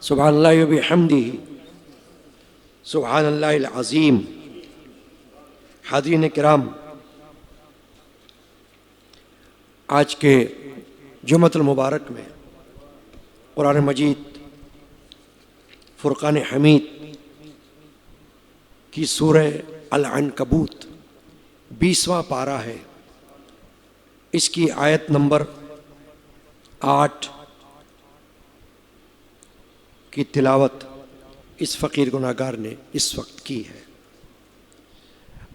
सुब्हानल्लाहि व बिहम्दिही सुब्हानल्लाहिल अज़ीम। हाज़रीन किराम, आज के जुम्मतुल मुबारक में कुरान मजीद फुरक़ान हमीद की सूरह अल-अनकबूत 20वां पारा है। इसकी आयत नंबर 8 की तिलावत इस फ़कीर गुनाहगार ने इस वक्त की है।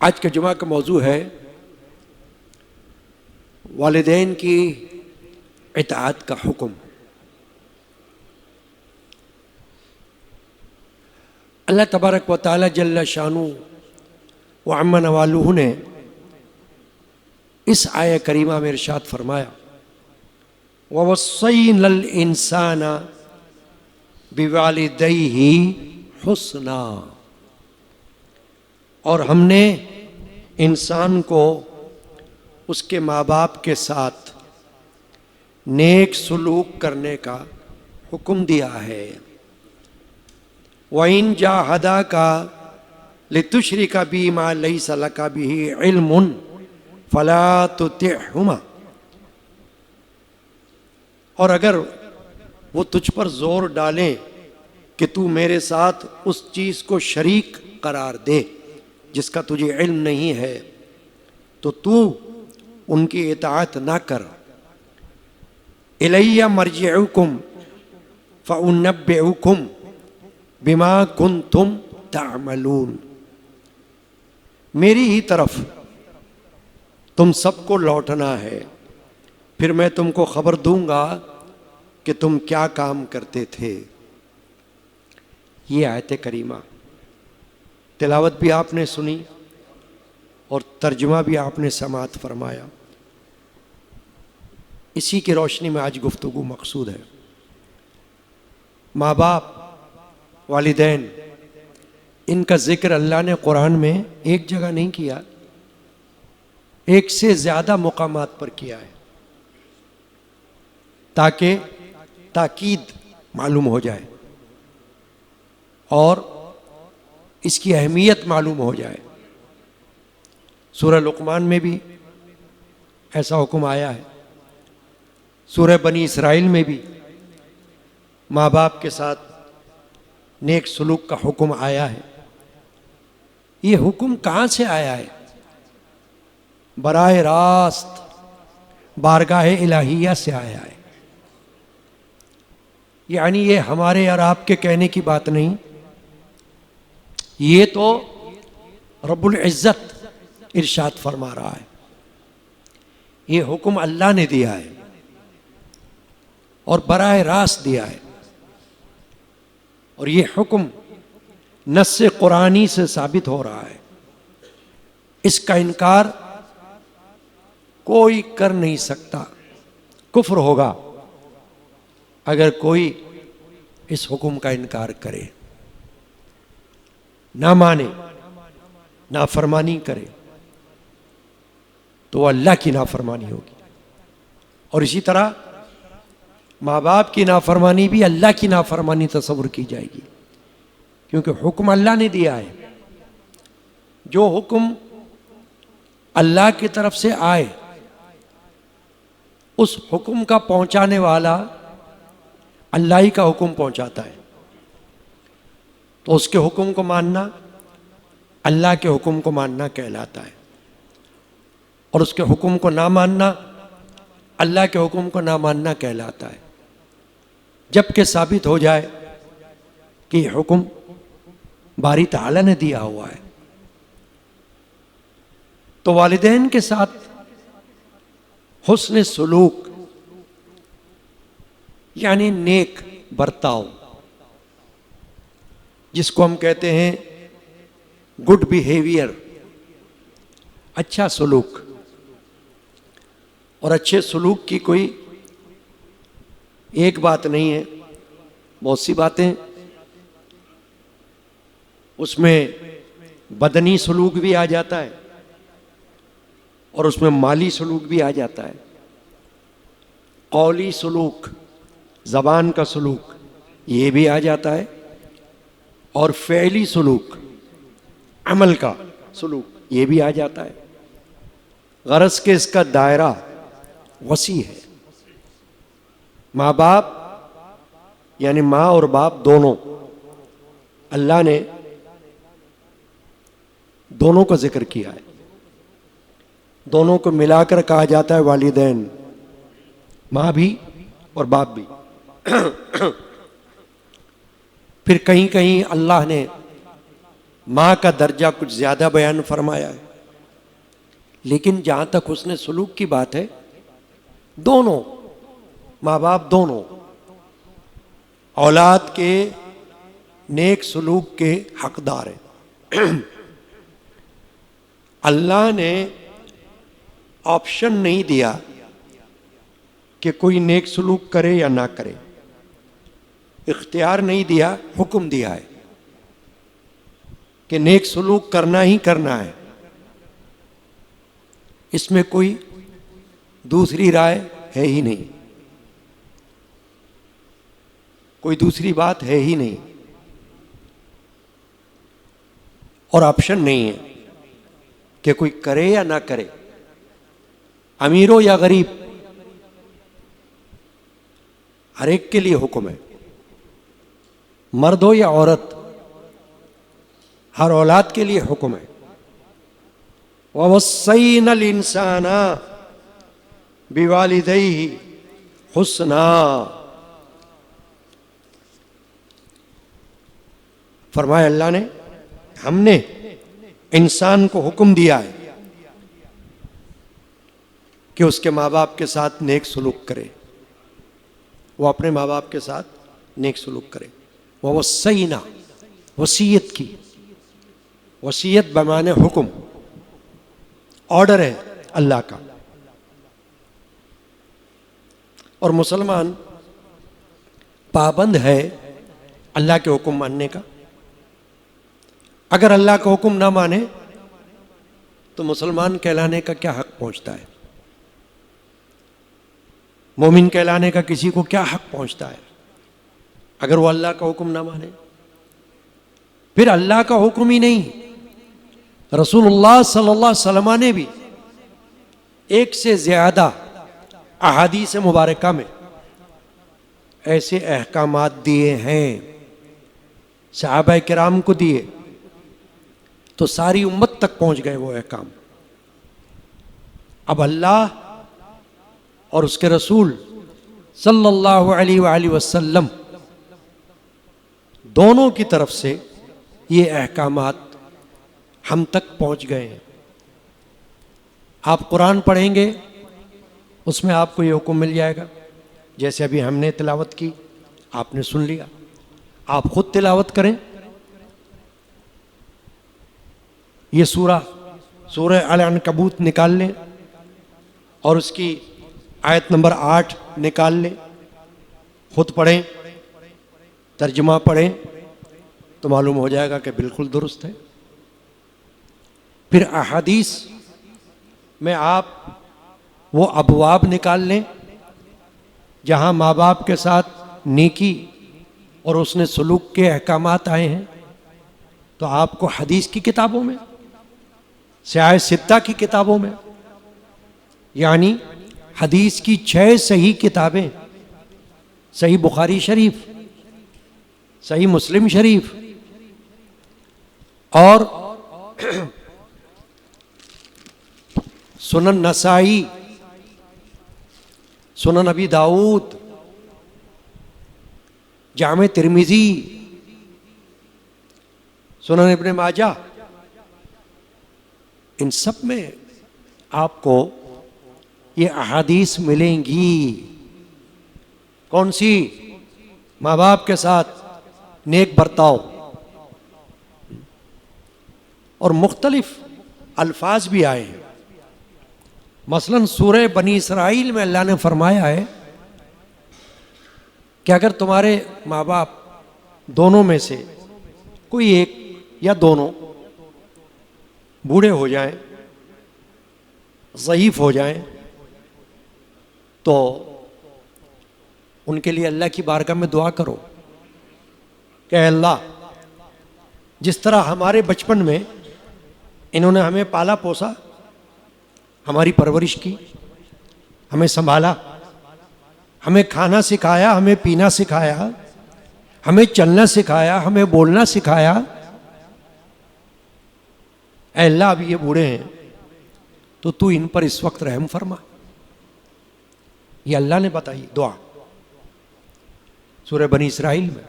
आज के जुमा का मौजू है वालिदैन की इताअत का हुक्म। अल्लाह तबारक व तआला जल्ल शानु व अम्मा नवालुहु ने इस आय करीमा में इरशाद फरमाया, ववस्सैनल इंसाना बिवालिदैहि हुस्ना, और हमने इंसान को उसके माँ बाप के साथ नेक सलूक करने का हुक्म दिया है। वइन जाहदाका लितुश्रिका बिमा लैसा लका बिही इल्मुन फला तुतिअहुमा, और अगर वो तुझ पर जोर डालें कि तू मेरे साथ उस चीज़ को शरीक करार दे जिसका तुझे इल्म नहीं है, तो तू उनकी इताअत ना कर। इलैया मरजिउकुम फउनब्बिउकुम बिमा कुंतुम तामलून, मेरी ही तरफ तुम सबको लौटना है, फिर मैं तुमको खबर दूंगा कि तुम क्या काम करते थे। ये आयत करीमा तिलावत भी आपने सुनी और तर्जुमा भी आपने समाअत फरमाया। इसी की रोशनी में आज गुफ्तगू मकसूद है। माँ बाप, वालिदैन, इनका जिक्र अल्लाह ने कुरान में एक जगह नहीं किया, एक से ज़्यादा मुकामात पर किया है, ताकि ताकीद मालूम हो जाए और इसकी अहमियत मालूम हो जाए। सूरह लुक़मान में भी ऐसा हुक्म आया है, सूरह बनी इसराइल में भी माँ बाप के साथ नेक सलूक का हुक्म आया है। ये हुक्म कहाँ से आया है? बराह रास्त बारगाह इलाहिया से आया है। यानी ये हमारे और आपके कहने की बात नहीं, ये तो रब्बुल इज़्ज़त इरशाद फरमा रहा है। ये हुक्म अल्लाह ने दिया है और बराह रास्त दिया है, और ये हुक्म नस्से कुरानी से साबित हो रहा है। इसका इनकार कोई कर नहीं सकता। कुफ्र होगा अगर कोई इस हुक्म का इनकार करे, ना माने, नाफरमानी करे, तो अल्लाह की नाफरमानी होगी। और इसी तरह माँ बाप की नाफरमानी भी अल्लाह की नाफरमानी तस्वुर की जाएगी, क्योंकि हुक्म अल्लाह ने दिया है। जो हुक्म अल्लाह की तरफ से आए, उस हुक्म का पहुंचाने वाला अल्लाह ही का हुक्म पहुंचाता है, तो उसके हुक्म को मानना अल्लाह के हुक्म को मानना कहलाता है, और उसके हुक्म को ना मानना अल्लाह के हुक्म को ना मानना कहलाता है। जबकि साबित हो जाए कि यह हुक्म बारी ताला ने दिया हुआ है। तो वालिदैन के साथ हुस्न सलूक यानी नेक बर्ताव, जिसको हम कहते हैं गुड बिहेवियर, अच्छा सलूक। और अच्छे सलूक की कोई एक बात नहीं है, बहुत सी बातें। उसमें बदनी सलूक भी आ जाता है और उसमें माली सलूक भी आ जाता है। कौली सलूक, ज़बान का सलूक, ये भी आ जाता है, और फ़ेली सुलूक, अमल का सुलूक, ये भी आ जाता है। गरज के इसका दायरा वसी है। माँ बाप यानी माँ और बाप दोनों, अल्लाह ने दोनों का जिक्र किया है। दोनों को मिलाकर कहा जाता है वालिदैन, माँ भी और बाप भी। फिर कहीं कहीं अल्लाह ने माँ का दर्जा कुछ ज़्यादा बयान फरमाया है, लेकिन जहाँ तक उसने सुलूक की बात है, दोनों माँ बाप दोनों औलाद के नेक सुलूक के हकदार हैं। अल्लाह ने ऑप्शन नहीं दिया कि कोई नेक सुलूक करे या ना करे, इख्तियार नहीं दिया, हुक्म दिया है कि नेक सुलूक करना ही करना है। इसमें कोई दूसरी राय है ही नहीं, कोई दूसरी बात है ही नहीं, और ऑप्शन नहीं है कि कोई करे या ना करे, अमीर हो या गरीब, हर एक के लिए हुक्म है। मर्द हो या औरत, हर औलाद के लिए हुक्म है। ववस्सैनल इंसाना बिवालिदैहि हुस्ना, फरमाया अल्लाह ने, हमने इंसान को हुक्म दिया है कि उसके माँ बाप के साथ नेक सुलूक करे, वो अपने माँ बाप के साथ नेक सुलूक करे। ववस्सैना, वसीयत की, वसीयत बमाने हुक्म, ऑर्डर है अल्लाह का। और मुसलमान पाबंद है अल्लाह के हुक्म मानने का। अगर अल्लाह का हुक्म ना माने तो मुसलमान कहलाने का क्या हक पहुंचता है? मोमिन कहलाने का किसी को क्या हक पहुंचता है अगर वो अल्लाह का हुक्म ना माने? फिर अल्लाह का हुक्म ही नहीं, रसूलुल्लाह सल्लल्लाहु अलैहि वसल्लम ने भी एक से ज्यादा अहादीस मुबारका में ऐसे अहकामात दिए हैं, सहाबा किराम को दिए तो सारी उम्मत तक पहुंच गए वो अहकाम। अब अल्लाह और उसके रसूल सल्लल्लाहु अलैहि वसल्लम दोनों की तरफ से ये अहकामात हम तक पहुंच गए हैं। आप कुरान पढ़ेंगे उसमें आपको ये हुक्म मिल जाएगा, जैसे अभी हमने तिलावत की, आपने सुन लिया। आप खुद तिलावत करें, ये सूरह अल-अनकबूत निकाल लें और उसकी आयत नंबर 8 निकाल लें, खुद पढ़ें, तर्जुमा पढ़ें तो मालूम हो जाएगा कि बिल्कुल दुरुस्त है। फिर अहादीस में आप वो अबवाब निकाल लें जहाँ माँ बाप के साथ नेकी और उसने सलूक के अहकामात आए हैं, तो आपको हदीस की किताबों में, सियाह सित्ता की किताबों में, यानी हदीस की 6 सही किताबें, सही बुखारी शरीफ, सही मुस्लिम शरीफ और सुनन नसाई, सुनन अबी दाऊद, जामे तिरमिजी, सुनन इब्ने माजा, इन सब में आपको ये अहादीस मिलेंगी। कौन सी? माँ बाप के साथ नेक बर्ताव, और मुख्तलिफ अल्फाज भी आए हैं। मसलन सूरह बनी इसराइल में अल्लाह ने फरमाया है कि अगर तुम्हारे माँ बाप दोनों में से कोई एक या दोनों बूढ़े हो जाएं, ज़ईफ़ हो जाएं, तो उनके लिए अल्लाह की बारगाह में दुआ करो कि अल्लाह, जिस तरह हमारे बचपन में इन्होंने हमें पाला पोसा, हमारी परवरिश की, हमें संभाला, हमें खाना सिखाया, हमें पीना सिखाया, हमें चलना सिखाया, हमें बोलना सिखाया, ऐ अल्लाह अब ये बूढ़े हैं तो तू इन पर इस वक्त रहम फरमा। ये अल्लाह ने बताई दुआ सूरह बनी इसराइल में।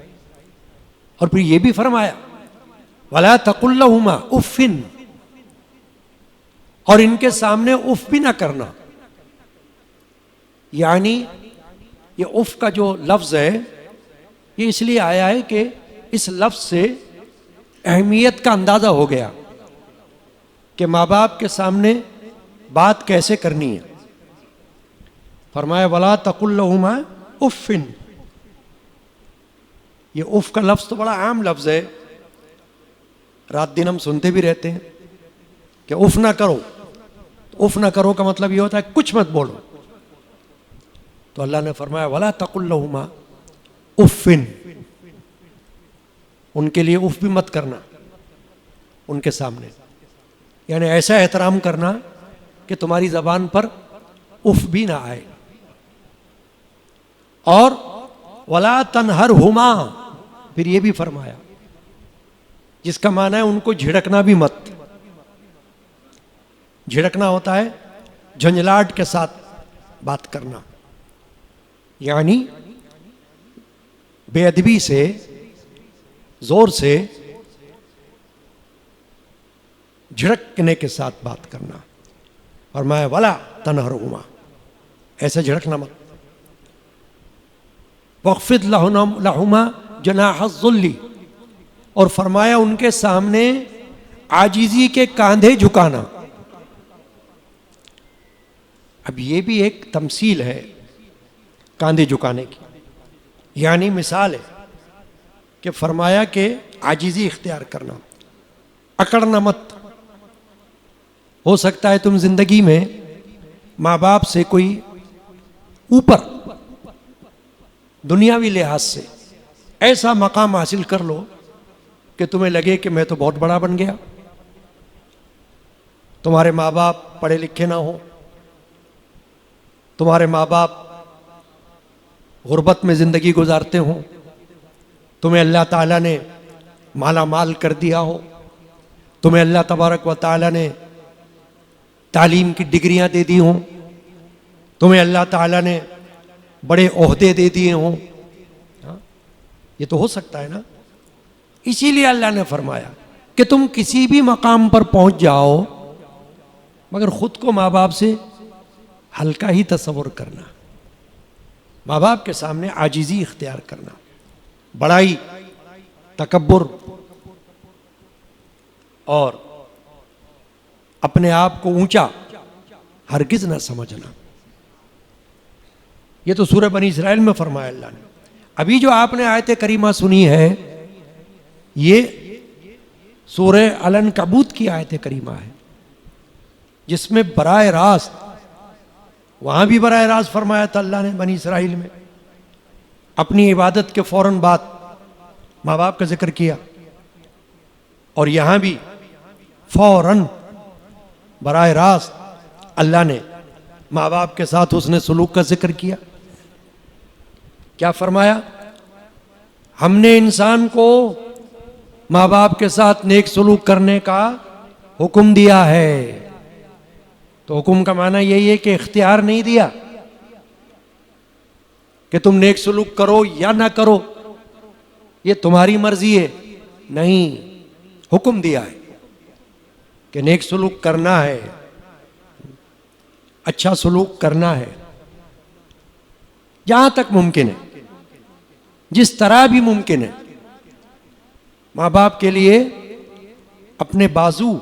और फिर ये भी फरमाया वला तकुल्लहुमा उफ़्फ़िन, और इनके सामने उफ भी ना करना। यानी ये उफ का जो लफ्ज है ये इसलिए आया है कि इस लफ्ज से अहमियत का अंदाजा हो गया कि माँ बाप के सामने बात कैसे करनी है। फरमाया वला तकुल्लहुमा उफ़्फ़िन। ये उफ का लफ्ज तो बड़ा आम लफ्ज है, रात दिन हम सुनते भी रहते हैं कि उफ ना करो। तो उफ ना करो का मतलब ये होता है कुछ मत बोलो। तो अल्लाह ने फरमाया वला तकुल्लहुमा उफ़्फ़िन, उनके लिए उफ भी मत करना उनके सामने। यानी ऐसा एहतराम करना कि तुम्हारी जबान पर उफ भी ना आए। और वला तनहरहुमा, फिर ये भी फरमाया, जिसका माना है उनको झिड़कना भी मत। झिड़कना होता है झंझलाहट के साथ बात करना, यानी बेअदबी से, जोर से, झिड़कने के साथ बात करना। और मैं वला तनहरहुमा, ऐसे झिड़कना मत। वक़्फ़िद लहुमा जनाहज़्ज़ुल्ली, और फरमाया उनके सामने आजिज़ी के कांधे झुकाना। अब ये भी एक तमसील है कांधे झुकाने की, यानी मिसाल है कि फरमाया कि आजिज़ी इख्तियार करना, अकड़ना मत। हो सकता है तुम जिंदगी में माँ बाप से कोई ऊपर दुनियावी लिहाज से ऐसा मकाम हासिल कर लो कि तुम्हें लगे कि मैं तो बहुत बड़ा बन गया। तुम्हारे माँ बाप पढ़े लिखे ना हो, तुम्हारे माँ बाप गुर्बत में ज़िंदगी गुजारते हों, तुम्हें अल्लाह ताला ने माला माल कर दिया हो, तुम्हें अल्लाह तबारक व ताला ने तालीम की डिग्रियां दे दी हों, तुम्हें अल्लाह ताला ने बड़े ओहदे दे दिए हों। ये तो हो सकता है ना। इसीलिए अल्लाह ने फरमाया कि तुम किसी भी मकाम पर पहुंच जाओ मगर खुद को माँ बाप से हल्का ही तस्वुर करना, माँ बाप के सामने आजिज़ी इख्तियार करना, बड़ाई, तकब्बुर और अपने आप को ऊंचा हरगिज ना समझना। ये तो सूरह बनी इसराइल में फरमाया अल्लाह ने। अभी जो आपने आयत करीमा सुनी है ये सूरह अल-अनकबूत की आयत करीमा है, जिसमें बराए रास्त, वहां भी बराए रास्त फरमाया था अल्लाह ने बनी इसराइल में, अपनी इबादत के फौरन बाद माँ बाप का जिक्र किया। और यहां भी फौरन बराए रास्त अल्लाह ने माँ बाप के साथ उसने सलूक का जिक्र किया। क्या फरमाया? हमने इंसान को माँ बाप के साथ नेक सलूक करने का हुक्म दिया है। तो हुक्म का माना यही है कि इख्तियार नहीं दिया कि तुम नेक सलूक करो या ना करो, ये तुम्हारी मर्जी है। नहीं, हुक्म दिया है कि नेक सलूक करना है, अच्छा सलूक करना है, जहां तक मुमकिन है, जिस तरह भी मुमकिन है। माँ बाप के लिए अपने बाजू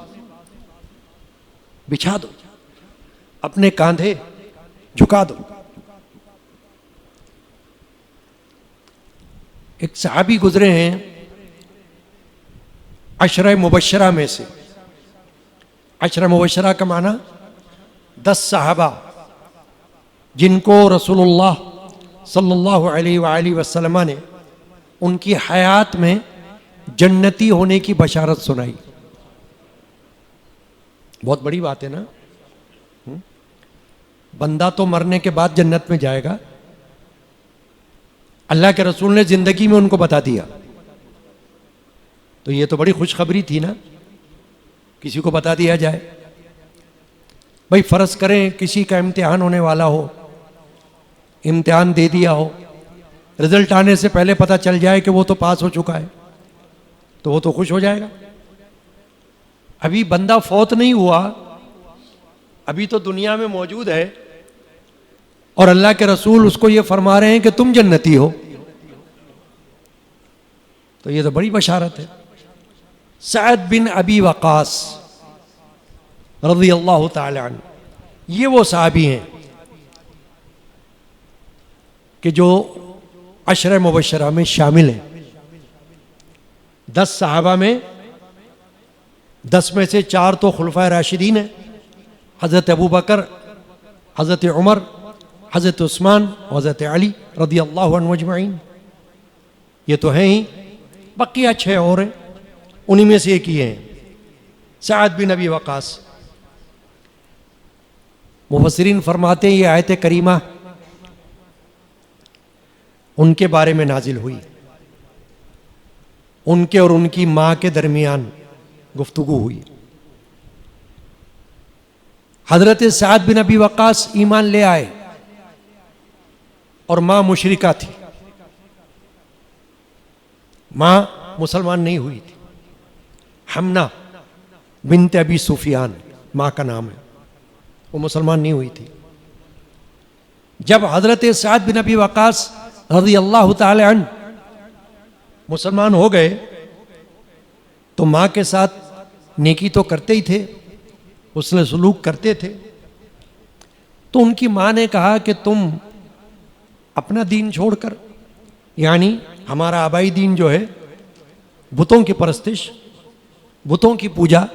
बिछा दो, अपने कांधे झुका दो। एक सहाबी गुजरे हैं अशरा मुबशरा में से। अशरा मुबशरा का माना 10 सहाबा जिनको रसूलुल्लाह सल्लल्लाहु अलैहि वसल्लम ने उनकी हयात में जन्नती होने की बशारत सुनाई। बहुत बड़ी बात है ना। बंदा तो मरने के बाद जन्नत में जाएगा, अल्लाह के रसूल ने जिंदगी में उनको बता दिया, तो ये तो बड़ी खुशखबरी थी ना, किसी को बता दिया जाए। भाई फर्ज करें किसी का इम्तिहान होने वाला हो, इम्तिहान दे दिया हो, रिजल्ट आने से पहले पता चल जाए कि वो तो पास हो चुका है, तो वो तो खुश हो जाएगा। अभी बंदा फौत नहीं हुआ, अभी तो दुनिया में मौजूद है, और अल्लाह के रसूल उसको ये फरमा रहे हैं कि तुम जन्नती हो, तो ये तो बड़ी बशारत है। सअद बिन अबी वक़ास रज़ियल्लाहु ताला अन्हु, ये वो सहाबी हैं कि जो अशर मुबशरा में शामिल हैं। 10 सहाबा में 10 में से 4 तो खुलफाए राशिदीन हैं, हज़रत अबू बकर, हज़रत उमर, हज़रत उस्मान, हज़रत अली रज़ियल्लाहु अन्हु अजमईन, ये तो हैं ही। बकिया 6 और हैं, उन्हीं में से एक ही हैं, सअद बिन अबी वक़ास। मुफस्सिरीन फरमाते हैं ये आयत करीमा उनके बारे में नाजिल हुई, उनके और उनकी माँ के दरमियान गुफ्तगू हुई। हजरत सअद बिन अबी वक़ास ईमान ले आए और माँ मुशरिका थी, माँ मुसलमान नहीं हुई थी। हमना बिनते अबी सुफियान माँ का नाम है, वो मुसलमान नहीं हुई थी। जब हजरत सअद बिन अबी वक़ास रज़ियल्लाहु ताला अन्हु मुसलमान हो गए तो माँ के साथ नेकी तो करते ही थे, उसने सलूक करते थे। तो उनकी माँ ने कहा कि तुम अपना दीन छोड़कर, यानी हमारा आबाई दीन जो है, बुतों की परस्तिश, बुतों की पूजा,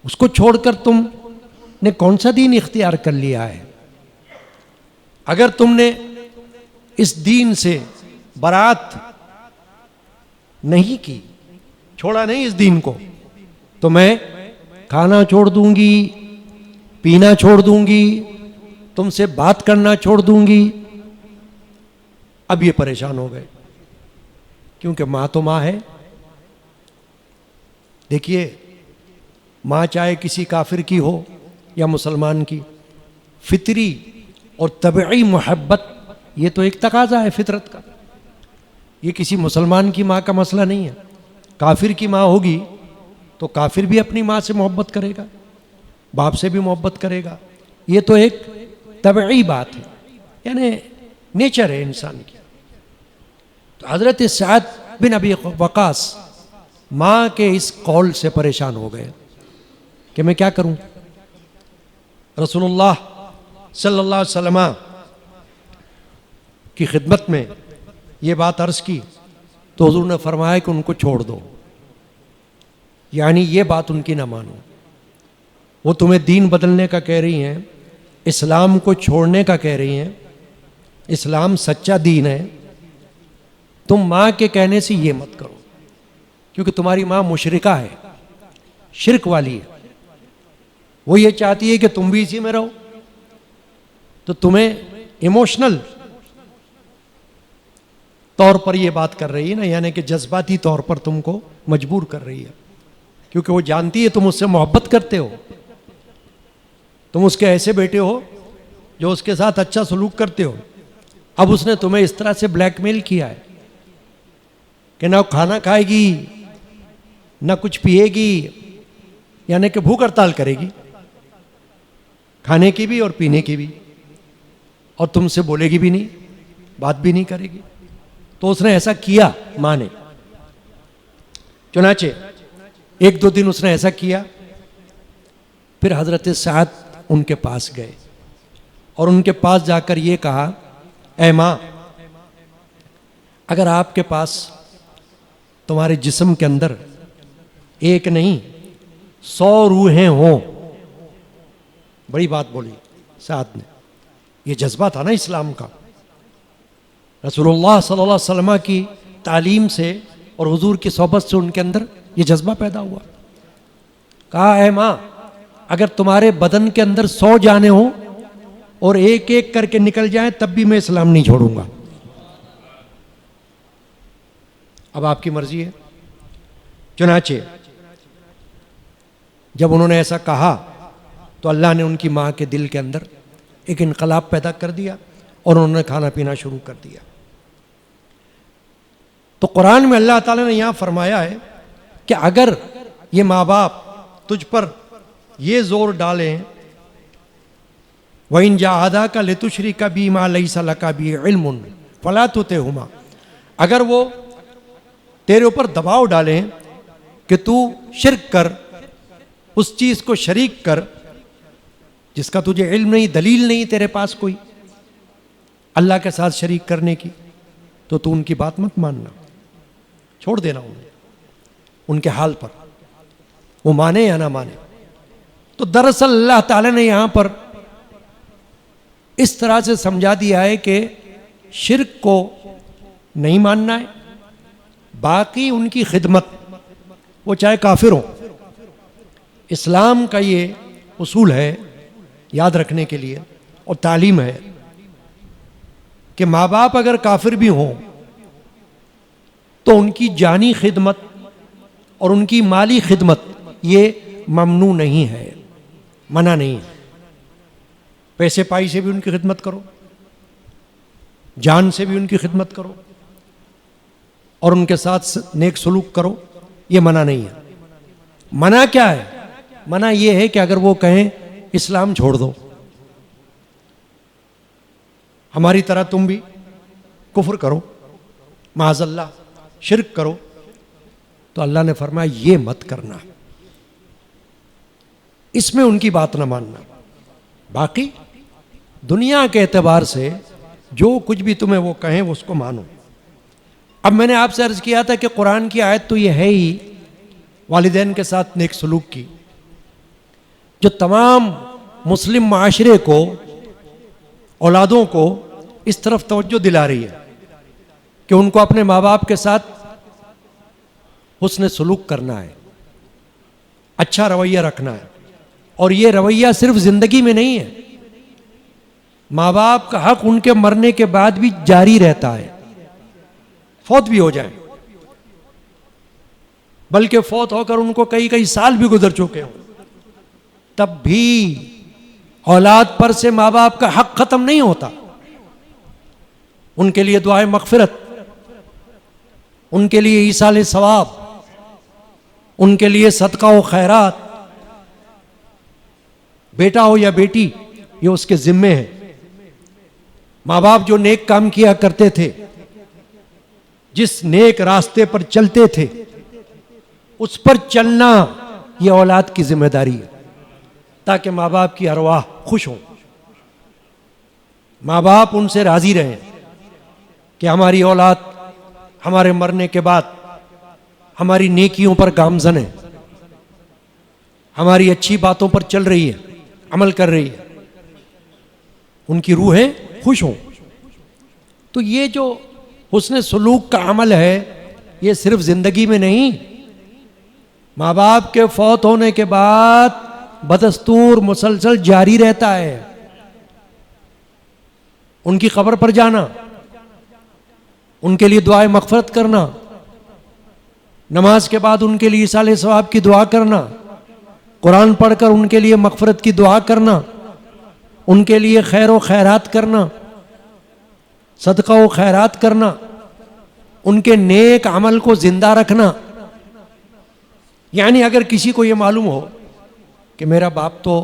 उसको छोड़कर तुमने कौन सा दीन इख्तियार कर लिया है? अगर तुमने इस दीन से बरात नहीं की, छोड़ा नहीं इस दीन को, तो मैं खाना छोड़ दूंगी, पीना छोड़ दूंगी, तुमसे बात करना छोड़ दूंगी। अब ये परेशान हो गए, क्योंकि माँ तो माँ है। देखिए, माँ चाहे किसी काफिर की हो या मुसलमान की, फितरी और तबई मोहब्बत ये तो एक तकाजा है फितरत का। ये किसी मुसलमान की माँ का मसला नहीं है। काफिर की माँ होगी तो काफिर भी अपनी माँ से मोहब्बत करेगा, बाप से भी मोहब्बत करेगा। ये तो एक तबई बात है, यानी नेचर है इंसान की। तो हज़रत सअद बिन अबी वक़ास माँ के इस कौल से परेशान हो गए कि मैं क्या करूं। रसूलुल्लाह सल्लल्लाहु अलैहि वसल्लम की खिदमत में ये बात अर्ज़ की तो हुज़ूर ने फरमाया कि उनको छोड़ दो, यानी ये बात उनकी ना मानो। वो तुम्हें दीन बदलने का कह रही हैं, इस्लाम को छोड़ने का कह रही हैं। इस्लाम सच्चा दीन है, तुम माँ के कहने से ये मत करो, क्योंकि तुम्हारी माँ मुशरिका है, शिरक वाली है। वो ये चाहती है कि तुम भी इसी में रहो, तो तुम्हें इमोशनल तौर पर ये बात कर रही है ना, यानी कि जज्बाती तौर पर तुमको मजबूर कर रही है, क्योंकि वो जानती है तुम उससे मोहब्बत करते हो, तुम उसके ऐसे बेटे हो जो उसके साथ अच्छा सलूक करते हो। अब उसने तुम्हें इस तरह से ब्लैकमेल किया है कि ना खाना खाएगी, ना कुछ पिएगी, यानी कि भूख हड़ताल करेगी, खाने की भी और पीने की भी, और तुमसे बोलेगी भी नहीं, बात भी नहीं करेगी। तो उसने ऐसा किया माँ ने। चुनाचे 1-2 दिन उसने ऐसा किया। फिर हजरत सअद उनके पास गए और उनके पास जाकर ये कहा, ऐ माँ, अगर आपके पास तुम्हारे जिस्म के अंदर एक नहीं 100 रूहें हों, बड़ी बात बोली सअद ने, ये जज्बा था ना इस्लाम का, रसूलुल्लाह सल्लल्लाहु अलैहि वसल्लम की तालीम से और हुजूर की सोहबत से उनके अंदर ये जज्बा पैदा हुआ। कहा, है माँ, अगर तुम्हारे बदन के अंदर 100 जाने हो और एक एक करके निकल जाए तब भी मैं इस्लाम नहीं छोड़ूंगा। अब आपकी मर्जी है। चुनाचे जब उन्होंने ऐसा कहा तो अल्लाह ने उनकी माँ के दिल के अंदर एक इनकलाब पैदा कर दिया और उन्होंने खाना पीना शुरू कर दिया। तो कुरान में अल्लाह ताला ने यहाँ फरमाया है कि अगर ये माँ बाप तुझ पर ये जोर डालें, वइन जाहदा का लितुशरी का बी मा लैसा लका बी इल्मुन फला तुतिहुमा, अगर वो तेरे ऊपर दबाव डालें कि तू शिर्क कर, उस चीज़ को शरीक कर जिसका तुझे इल्म नहीं, दलील नहीं तेरे पास कोई अल्लाह के साथ शरीक करने की, तो तू उनकी बात मत मानना, छोड़ देना उन्हें उनके हाल पर, वो माने या ना माने। तो दरअसल अल्लाह ताला ने यहाँ पर इस तरह से समझा दिया है कि शिर्क को नहीं मानना है, बाकी उनकी खिदमत, वो चाहे काफिर हो। इस्लाम का ये उसूल है याद रखने के लिए और तालीम है कि माँ बाप अगर काफिर भी हों तो उनकी जानी खिदमत और उनकी माली खिदमत ये ममनू नहीं है, मना नहीं है। पैसे पाई से भी उनकी खिदमत करो, जान से भी उनकी खिदमत करो और उनके साथ नेक सलूक करो, ये मना नहीं है। मना क्या है? मना ये है कि अगर वो कहें इस्लाम छोड़ दो, हमारी तरह तुम भी कुफ्र करो, माज़अल्लाह शिर्क करो, तो अल्लाह ने फरमाया ये मत करना, इसमें उनकी बात ना मानना। बाकी दुनिया के एतबार से जो कुछ भी तुम्हें वो कहें वो उसको मानो। अब मैंने आपसे अर्ज किया था कि कुरान की आयत तो ये है ही वालिदैन के साथ नेक सलूक की, जो तमाम मुस्लिम माशरे को, औलादों को इस तरफ तवज्जो दिला रही है कि उनको अपने माँ बाप के साथ हुस्न सलूक करना है, अच्छा रवैया रखना है। और ये रवैया सिर्फ जिंदगी में नहीं है, माँ बाप का हक उनके मरने के बाद भी जारी रहता है, फौत भी हो जाए, बल्कि फौत होकर उनको कई कई साल भी गुजर चुके हों, तब भी औलाद पर से माँ बाप का हक खत्म नहीं होता। उनके लिए दुआए मगफिरत, उनके लिए ईसाले सवाब, उनके लिए सदका व खैरात, बेटा हो या बेटी ये उसके जिम्मे है। माँ बाप जो नेक काम किया करते थे, जिस नेक रास्ते पर चलते थे, उस पर चलना ये औलाद की जिम्मेदारी है, ताकि माँ बाप की अरवाह खुश हो, माँ बाप उनसे राजी रहें कि हमारी औलाद हमारे मरने के बाद हमारी नेकियों पर गामजन है, हमारी अच्छी बातों पर चल रही है, अमल कर रही है, उनकी रूहें खुश हों। तो ये जो हुस्न सलूक का अमल है ये सिर्फ जिंदगी में नहीं, माँ बाप के फौत होने के बाद बदस्तूर मुसलसल जारी रहता है। उनकी कब्र पर जाना, उनके लिए दुआए मगफरत करना, नमाज के बाद उनके लिए ईसाले सवाब की दुआ करना, कुरान पढ़कर उनके लिए मगफरत की दुआ करना, उनके लिए खैर व खैरात करना, सदका व खैरात करना, उनके नेक अमल को जिंदा रखना। यानी अगर किसी को ये मालूम हो कि मेरा बाप तो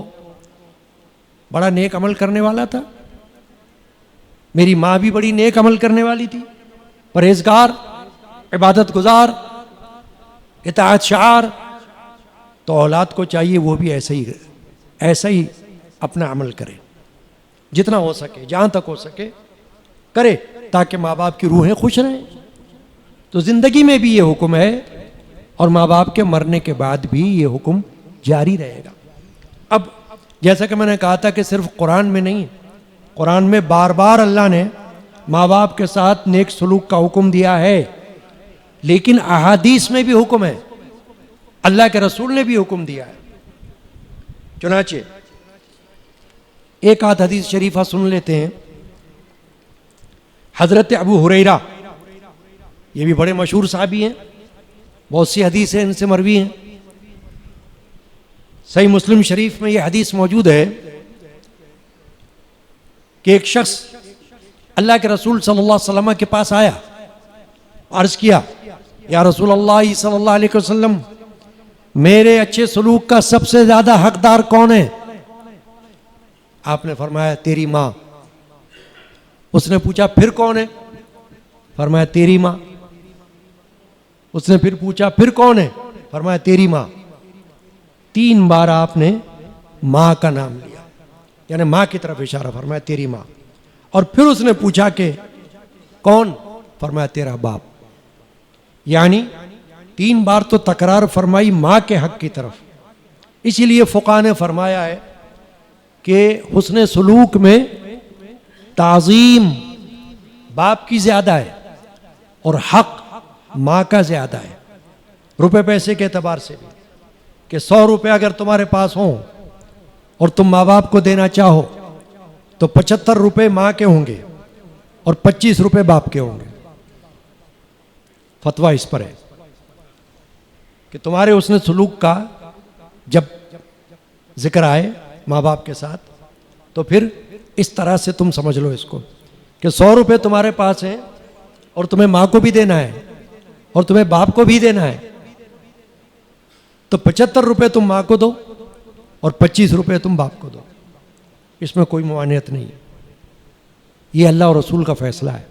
बड़ा नेक अमल करने वाला था, मेरी माँ भी बड़ी नेक अमल करने वाली थी, परहेजगार, इबादत गुजार, इताअत शार, तो औलाद को चाहिए वो भी ऐसा ही अपना अमल करे, जितना हो सके, जहाँ तक हो सके करे, ताकि माँ बाप की रूहें खुश रहें। तो ज़िंदगी में भी ये हुक्म है और माँ बाप के मरने के बाद भी ये हुक्म जारी रहेगा। अब जैसा कि मैंने कहा था कि सिर्फ कुरान में नहीं, कुरान में बार बार अल्लाह ने माँ बाप के साथ नेक सलूक का हुक्म दिया है, लेकिन अहादीस में भी हुक्म है, अल्लाह के रसूल ने भी हुक्म दिया है। चुनाचे एक आध हदीस शरीफा सुन लेते हैं। हजरत अबू हुरैरा, ये भी बड़े मशहूर साहबी हैं, बहुत सी हदीस हैं इनसे मरवी हैं। सही मुस्लिम शरीफ में यह हदीस मौजूद है कि एक शख्स अल्लाह के रसूल सल्लल्लाहु अलैहि वसल्लम के पास आया, अर्ज किया, या रसूल अल्लाह सल्लल्लाहु अलैहि वसल्लम, मेरे अच्छे सलूक का सबसे ज्यादा हकदार कौन है? आपने फरमाया तेरी माँ। उसने पूछा फिर कौन है? फरमाया तेरी माँ। उसने फिर पूछा फिर कौन है? फरमाया तेरी माँ। 3 बार आपने माँ का नाम लिया, यानी माँ की तरफ इशारा, फरमाया तेरी माँ। और फिर उसने पूछा कि कौन? फरमाया तेरा बाप। यानी 3 बार तो तकरार फरमाई माँ के हक की तरफ। इसीलिए फुक़हा ने फरमाया है कि हुस्न सलूक में ताज़ीम बाप की ज़्यादा है और हक माँ का ज़्यादा है। रुपए पैसे के एतबार से भी, कि 100 रुपये अगर तुम्हारे पास हों और तुम माँ बाप को देना चाहो तो 75 रुपये माँ के होंगे और 25 रुपये बाप के होंगे। फतवा इस पर है कि तुम्हारे उसने सलूक का जब जिक्र आए माँ बाप के साथ, तो फिर इस तरह से तुम समझ लो इसको कि 100 रुपये तुम्हारे पास हैं और तुम्हें माँ को भी देना है और तुम्हें बाप को भी देना है, तो 75 रुपये तुम माँ को दो और 25 रुपये तुम बाप को दो। इसमें कोई मुआनियत नहीं है, ये अल्लाह और रसूल का फैसला है।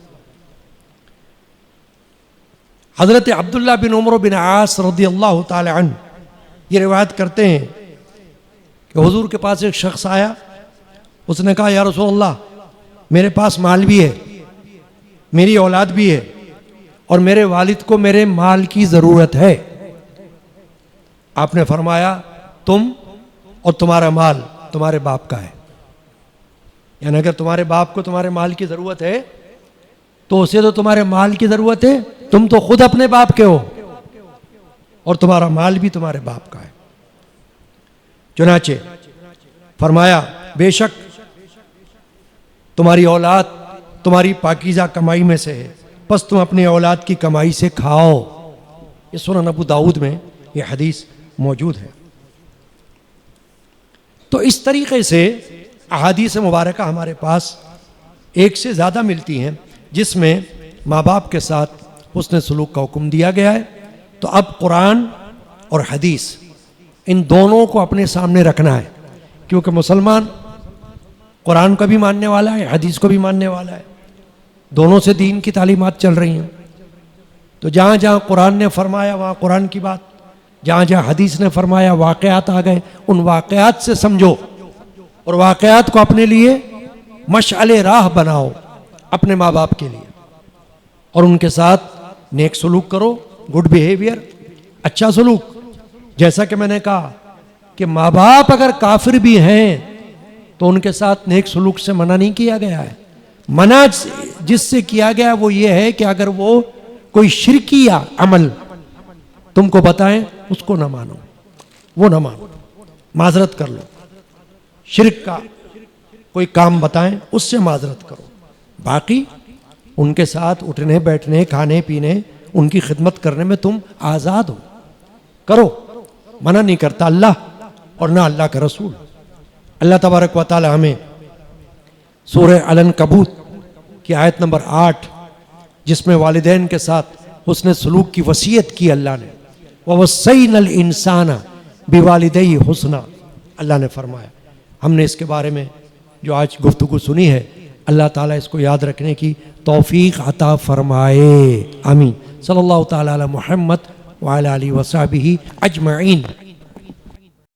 हजरत अब्दुल्ला बिन उमर बिन आस रज़ियल्लाहु ताला अन्हु ये रिवायत करते हैं कि हुजूर के पास एक शख्स आया, उसने कहा या रसूल अल्लाह, मेरे पास माल भी है, मेरी औलाद भी है और मेरे वालिद को मेरे माल की ज़रूरत है। आपने फरमाया तुम और तुम्हारा माल तुम्हारे बाप का है, यानी अगर तुम्हारे बाप को तुम्हारे माल की ज़रूरत है तो उसे तो तुम्हारे माल की ज़रूरत है, तुम तो खुद अपने बाप के हो और तुम्हारा माल भी तुम्हारे बाप का है। चुनाचे फरमाया बेशक तुम्हारी औलाद तुम्हारी पाकीज़ा कमाई में से है, बस तुम अपनी औलाद की कमाई से खाओ। ये सुनन अबू दाऊद में ये हदीस मौजूद है। तो इस तरीके से अहादीस मुबारका हमारे पास एक से ज़्यादा मिलती हैं जिसमें माँ बाप के साथ हुस्न सलूक का हुक्म दिया गया है। तो अब कुरान और हदीस इन दोनों को अपने सामने रखना है, क्योंकि मुसलमान कुरान को भी मानने वाला है, हदीस को भी मानने वाला है, दोनों से दीन की तालीमात चल रही हैं। तो जहाँ जहाँ कुरान ने फरमाया वहाँ कुरान की बात, जहाँ जहाँ हदीस ने फरमाया वाक़यात आ गए, उन वाक़यात से समझो और वाक़यात को अपने लिए मशअले राह बनाओ अपने माँ बाप के लिए, और उनके साथ नेक सलूक करो, गुड बिहेवियर, अच्छा सलूक। जैसा कि मैंने कहा कि माँ बाप अगर काफिर भी हैं तो उनके साथ नेक सलूक से मना नहीं किया गया है। मना जिससे किया गया वो ये है कि अगर वो कोई शिरकी या अमल तुमको बताएं उसको ना मानो, वो ना मानो, माजरत कर लो। शिरक का कोई काम बताएं उससे माजरत करो, बाकी उनके साथ उठने बैठने खाने पीने उनकी खिदमत करने में तुम आज़ाद हो, करो, मना नहीं करता अल्लाह और ना अल्लाह का रसूल। अल्लाह तबारक व तआला हमें सूरह अल-अनकबूत की आयत नंबर 8 जिसमें वालिदैन के साथ हुस्न सलूक की वसीयत की अल्लाह ने, ववस्सैनल इंसाना बिवालिदैहि हुस्ना, अल्लाह ने फरमाया। हमने इसके बारे में जो आज गुफ्तगू सुनी है, अल्लाह ताला इसको याद रखने की तौफीक अता फरमाए। आमीन। सल्लल्लाहु ताला अला मुहम्मद व अला आलिहि व सहबिही अजमईन।